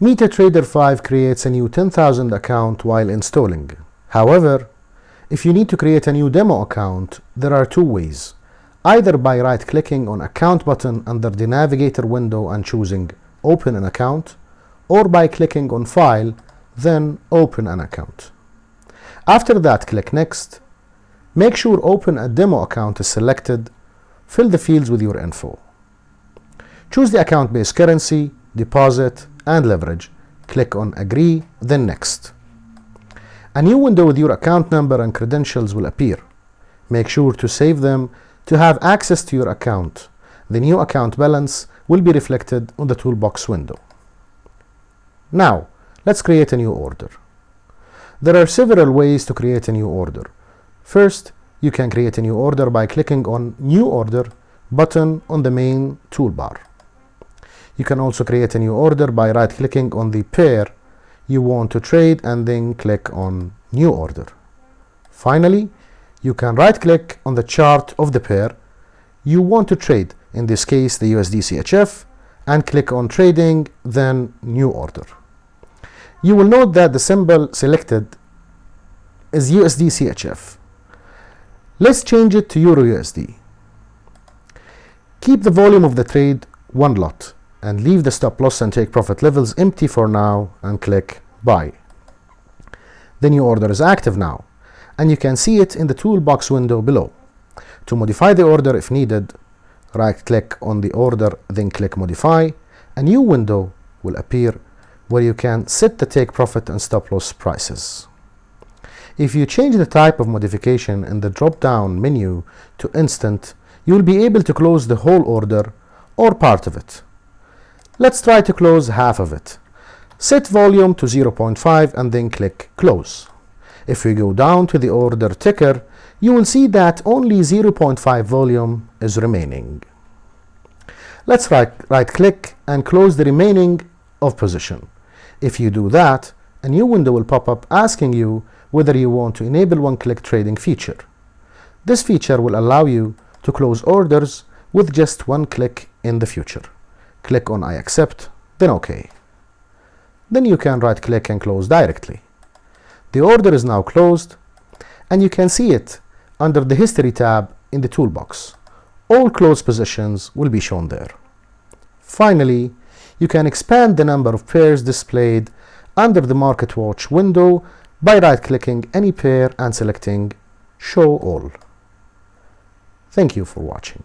Metatrader 5 creates a new 10,000 account while installing. However, if you need to create a new demo account, there are two ways. Either by right-clicking on Account button under the Navigator window and choosing Open an Account, or by clicking on File, then Open an Account. After that, click Next. Make sure Open a Demo Account is selected. Fill the fields with your info. Choose the account-based currency, deposit, and leverage. Click on Agree, then Next. A new window with your account number and credentials will appear. Make sure to save them to have access to your account. The new account balance will be reflected on the toolbox window. Now, let's create a new order. There are several ways to create a new order. First, you can create a new order by clicking on New Order button on the main toolbar. You can also create a new order by right-clicking on the pair you want to trade and then click on New Order. Finally, you can right-click on the chart of the pair you want to trade, in this case the USD-CHF, and click on Trading, then New Order. You will note that the symbol selected is USD-CHF. Let's change it to Euro-USD. Keep the volume of the trade one lot and leave the stop loss and take profit levels empty for now and click Buy. The new order is active now, and you can see it in the toolbox window below. To modify the order if needed, right-click on the order, then click Modify. A new window will appear where you can set the take profit and stop loss prices. If you change the type of modification in the drop-down menu to Instant, you will be able to close the whole order or part of it. Let's try to close half of it. Set volume to 0.5 and then click Close. If we go down to the order ticker, you will see that only 0.5 volume is remaining. Let's right-click and close the remaining of position. If you do that, a new window will pop up asking you whether you want to enable one-click trading feature. This feature will allow you to close orders with just one click in the future. Click on I accept, then OK. Then you can right-click and close directly. The order is now closed, and you can see it under the History tab in the toolbox. All closed positions will be shown there. Finally, you can expand the number of pairs displayed under the Market Watch window by right-clicking any pair and selecting Show All. Thank you for watching.